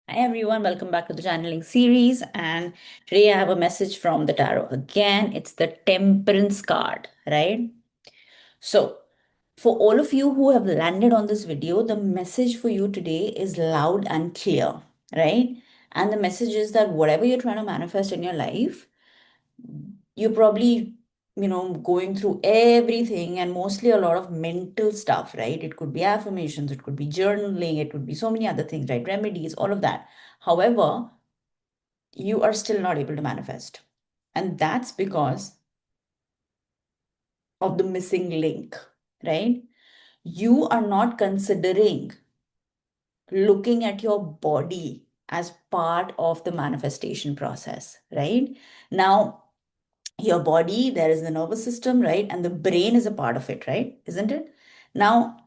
Hi everyone, welcome back to the channeling series. And today I have a message from the tarot. Again, it's the Temperance card, right? So, for all of you who have landed on this video, the message for you today is loud and clear, right? And the message is that whatever you're trying to manifest in your life, you're probably going through everything and mostly a lot of mental stuff, right? It could be affirmations, it could be journaling, it could be so many other things, right? Remedies, all of that. However, you are still not able to manifest. And that's because of the missing link, right? You are not considering looking at your body as part of the manifestation process, right? Now, your body, there is the nervous system, right? And the brain is a part of it, right? Isn't it? Now,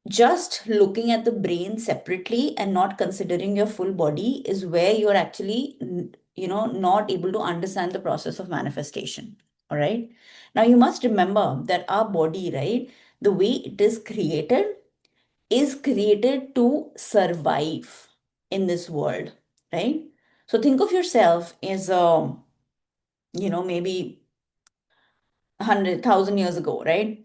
just looking at the brain separately and not considering your full body is where you're actually not able to understand the process of manifestation. All right, now you must remember that our body, right, the way it is created to survive in this world, right? So think of yourself as maybe 100,000 years ago, right?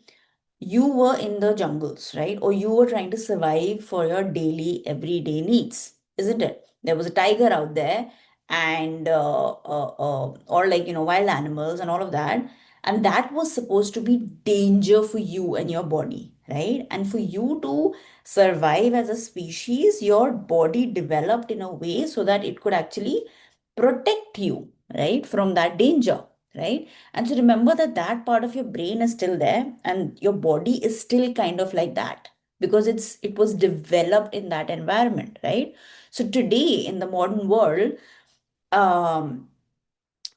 You were in the jungles, right? Or you were trying to survive for your daily, everyday needs, isn't it? There was a tiger out there, and or like wild animals and all of that, and that was supposed to be danger for you and your body, right? And for you to survive as a species, your body developed in a way so that it could actually protect you, right, from that danger, right? And so remember that that part of your brain is still there and your body is still kind of like that because it was developed in that environment, right? So today in the modern world, um,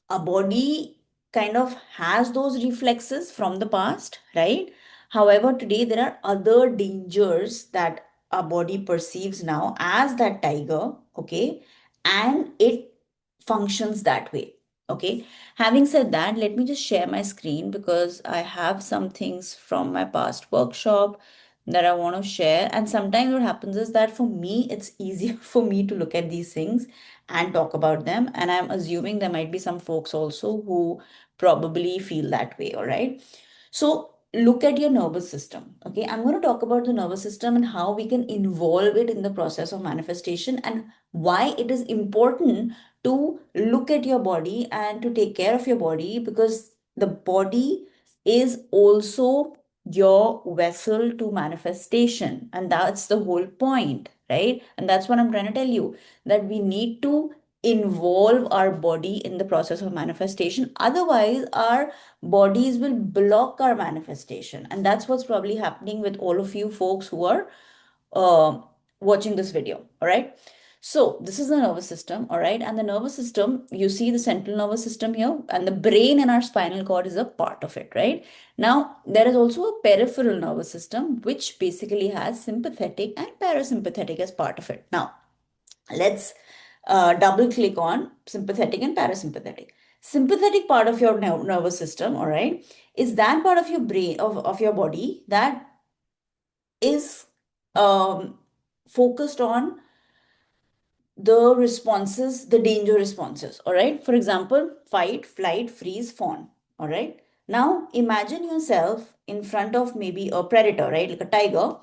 a body kind of has those reflexes from the past, right? However, today there are other dangers that our body perceives now as that tiger, okay? And it functions that way, okay? Having said that, let me just share my screen because I have some things from my past workshop that I want to share. And sometimes what happens is that for me, it's easier for me to look at these things and talk about them. And I'm assuming there might be some folks also who probably feel that way, all right? So look at your nervous system. Okay, I'm going to talk about the nervous system and how we can involve it in the process of manifestation and why it is important to look at your body and to take care of your body because the body is also your vessel to manifestation. And that's the whole point, right? And that's what I'm trying to tell you, that we need to involve our body in the process of manifestation. Otherwise, our bodies will block our manifestation. And that's what's probably happening with all of you folks who are uh, watching this video. All right. So this is the nervous system. All right. And the nervous system, you see the central nervous system here, and the brain and our spinal cord is a part of it. Right. Now, there is also a peripheral nervous system, which basically has sympathetic and parasympathetic as part of it. Now, let's double click on sympathetic and parasympathetic. Sympathetic part of your nervous system, all right, is that part of your brain, of your body that is focused on the responses, the danger responses, all right? For example, fight, flight, freeze, fawn, all right? Now, imagine yourself in front of maybe a predator, right? Like a tiger.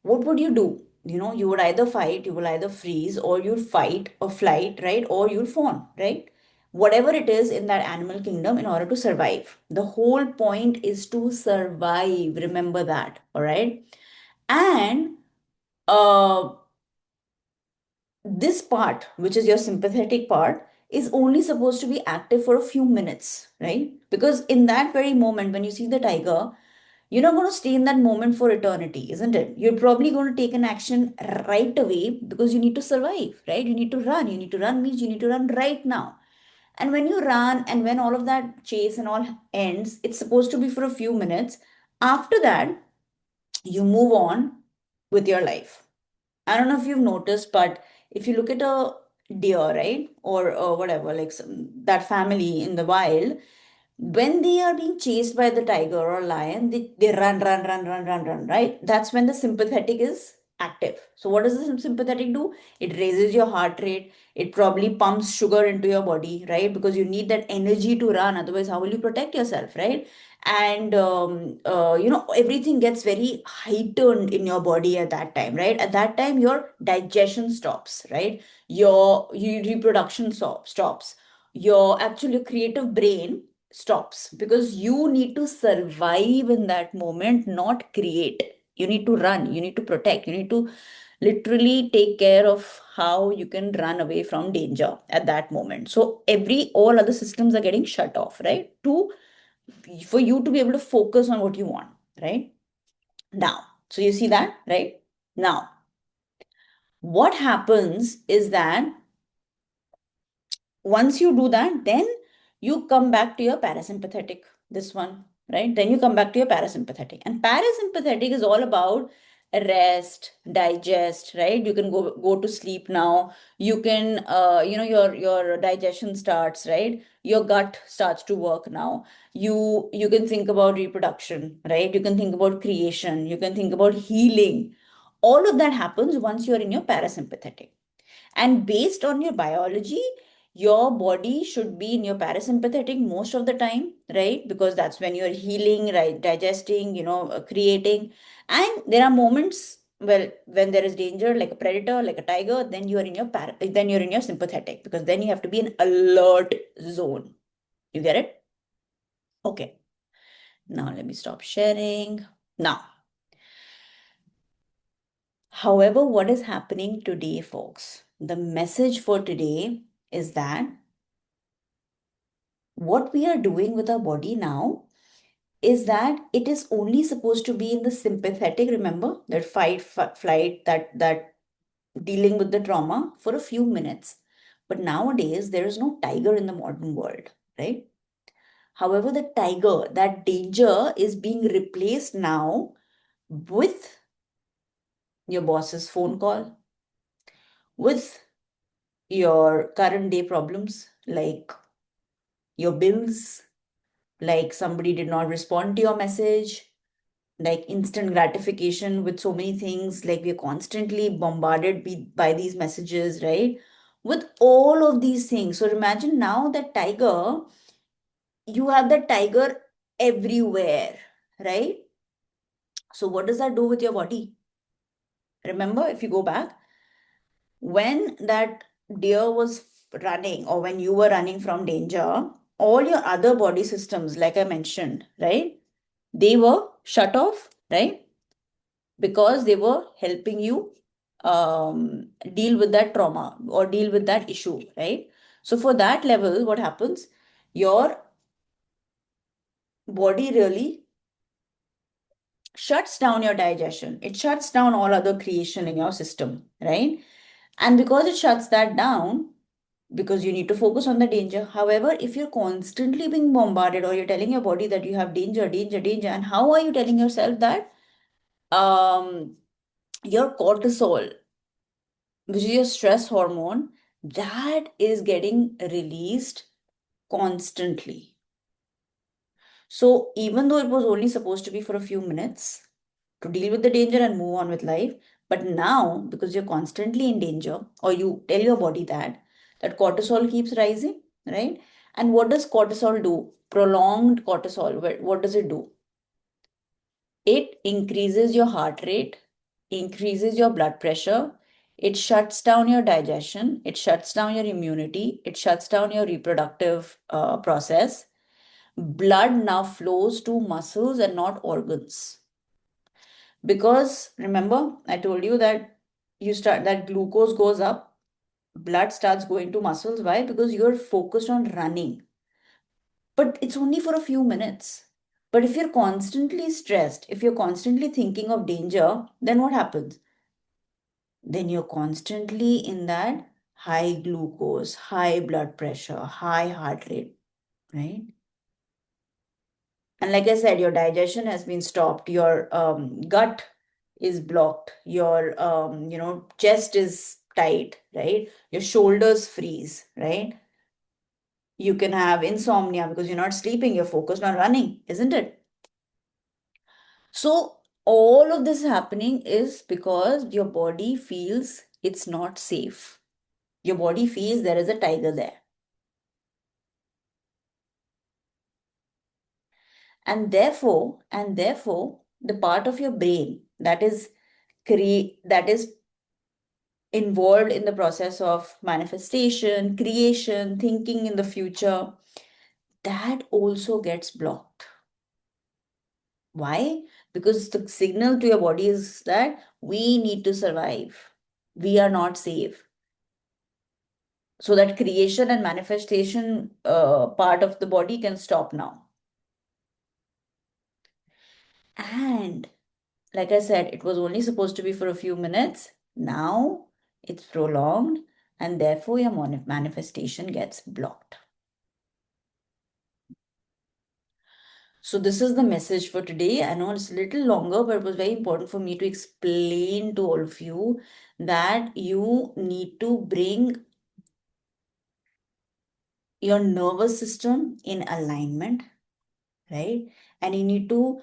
What would you do? You would either fight, you will either freeze, or you'll fight or flight, right? Or you'll fawn, right? Whatever it is in that animal kingdom in order to survive. The whole point is to survive. Remember that, all right? And uh, this part, which is your sympathetic part, is only supposed to be active for a few minutes, right? Because in that very moment, when you see the tiger, you're not going to stay in that moment for eternity, isn't it? You're probably going to take an action right away because you need to survive, right? You need to run. You need to run means you need to run right now. And when you run and when all of that chase and all ends, it's supposed to be for a few minutes. After that, you move on with your life. I don't know if you've noticed, but if you look at a deer, right, or whatever, like that family in the wild, when they are being chased by the tiger or lion, they run, run, run, run, run, run, right? That's when the sympathetic is active. So what does the sympathetic do? It raises your heart rate. It probably pumps sugar into your body, right? Because you need that energy to run. Otherwise, how will you protect yourself, right? And everything gets very heightened in your body at that time, right? At that time, your digestion stops, right? Your reproduction stops. Your actually creative brain stops, because you need to survive in that moment, not create. You need to run, you need to protect, you need to literally take care of how you can run away from danger at that moment. So every all other systems are getting shut off, right? To For you to be able to focus on what you want, right? Now, so you see that, right? Now, what happens is that once you do that, then you come back to your parasympathetic, this one, right? Then you come back to your parasympathetic. And parasympathetic is all about rest, digest, right? You can go to sleep now. You can your digestion starts, right? Your gut starts to work now. You can think about reproduction, right? You can think about creation, you can think about healing. All of that happens once you're in your parasympathetic. And based on your biology, your body should be in your parasympathetic most of the time, right? Because that's when you're healing, right? Digesting, creating. And there are moments, well, when there is danger, like a predator, like a tiger, then then you're in your sympathetic, because then you have to be in alert zone. You get it? Okay. Now let me stop sharing. Now, however, what is happening today, folks? The message for today is that what we are doing with our body now is that it is only supposed to be in the sympathetic, remember, that flight, that dealing with the trauma for a few minutes. But nowadays there is no tiger in the modern world, right? However, the tiger, that danger, is being replaced now with your boss's phone call, with your current day problems, like your bills, like somebody did not respond to your message, like instant gratification with so many things. Like we're constantly bombarded by these messages, right? With all of these things. So imagine now that tiger, you have the tiger everywhere, right? So what does that do with your body? Remember, if you go back, when that deer was running, or when you were running from danger, all your other body systems, like I mentioned, right, they were shut off, right? Because they were helping you deal with that trauma or deal with that issue, right? So for that level, what happens? Your body really shuts down your digestion. It shuts down all other creation in your system, right? And because it shuts that down, because you need to focus on the danger. However, if you're constantly being bombarded, or you're telling your body that you have danger, danger, danger, and how are you telling yourself that? Your cortisol, which is your stress hormone, that is getting released constantly. So even though it was only supposed to be for a few minutes to deal with the danger and move on with life, but now because you're constantly in danger, or you tell your body that cortisol keeps rising, right? And what does cortisol do? Prolonged cortisol, what does it do? It increases your heart rate, increases your blood pressure, it shuts down your digestion, it shuts down your immunity, it shuts down your reproductive process. Blood now flows to muscles and not organs. Because remember, I told you that that glucose goes up, blood starts going to muscles. Why? Because you're focused on running. But it's only for a few minutes. But if you're constantly stressed, if you're constantly thinking of danger, then what happens? Then you're constantly in that high glucose, high blood pressure, high heart rate, right? And like I said, your digestion has been stopped, your gut is blocked, your chest is tight, right? Your shoulders freeze, right? You can have insomnia because you're not sleeping, you're focused on running, isn't it? So all of this happening is because your body feels it's not safe. Your body feels there is a tiger there. And therefore, the part of your brain that is involved in the process of manifestation, creation, thinking in the future, that also gets blocked. Why? Because the signal to your body is that we need to survive. We are not safe. So that creation and manifestation part of the body can stop now. And like I said, it was only supposed to be for a few minutes. Now it's prolonged, and therefore your manifestation gets blocked. So this is the message for today. I know it's a little longer, but it was very important for me to explain to all of you that you need to bring your nervous system in alignment, right? And you need to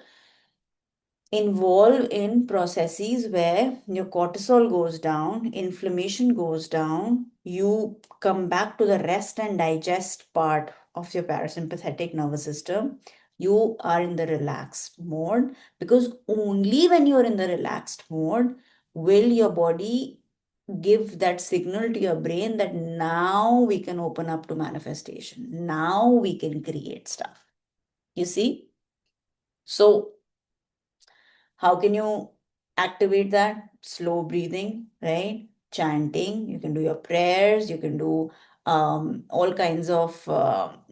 involve in processes where your cortisol goes down, inflammation goes down, you come back to the rest and digest part of your parasympathetic nervous system. You are in the relaxed mode, because only when you're in the relaxed mode will your body give that signal to your brain that now we can open up to manifestation. Now we can create stuff. You see? So how can you activate that? Slow breathing, right? Chanting. You can do your prayers. You can do all kinds of,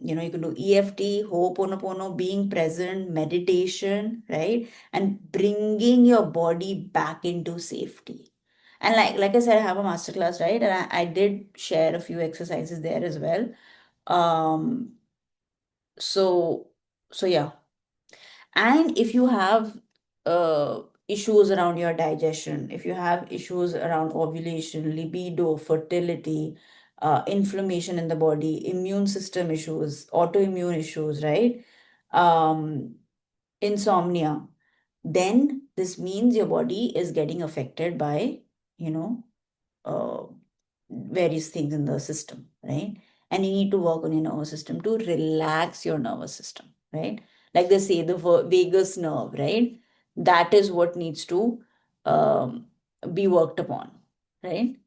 you can do EFT, Ho'oponopono, being present, meditation, right? And bringing your body back into safety. And like I said, I have a masterclass, right? And I did share a few exercises there as well. Um, so so yeah. And if you have issues around your digestion, if you have issues around ovulation, libido, fertility, inflammation in the body, immune system issues, autoimmune issues, right? Um, Insomnia, then this means your body is getting affected by, you know, uh, various things in the system, right? And you need to work on your nervous system to relax your nervous system, right? Like they say, the vagus nerve, right? That is what needs to um, be worked upon, right?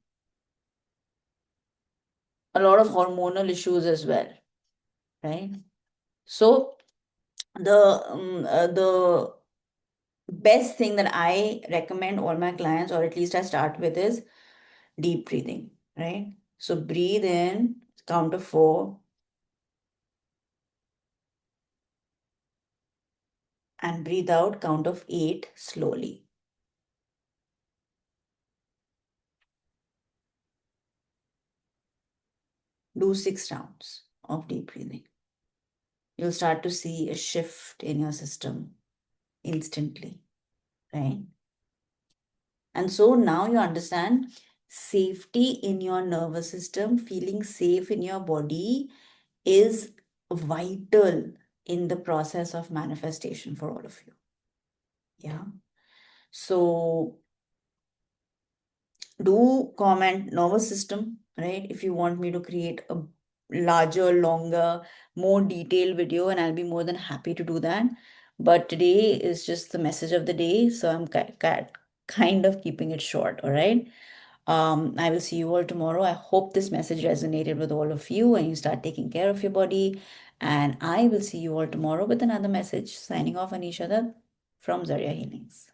A lot of hormonal issues as well, right? So the best thing that I recommend all my clients, or at least I start with, is deep breathing, right? So breathe in, count of 4, and breathe out, count of 8 slowly. Do 6 rounds of deep breathing. You'll start to see a shift in your system instantly, right? And so now you understand safety in your nervous system, feeling safe in your body is vital in the process of manifestation for all of you. Yeah. So do comment nervous system, right? If you want me to create a larger, longer, more detailed video, and I'll be more than happy to do that. But today is just the message of the day, so I'm kind of keeping it short, all right? I will see you all tomorrow. I hope this message resonated with all of you and you start taking care of your body. And I will see you all tomorrow with another message. Signing off on each other from Zarya Healings.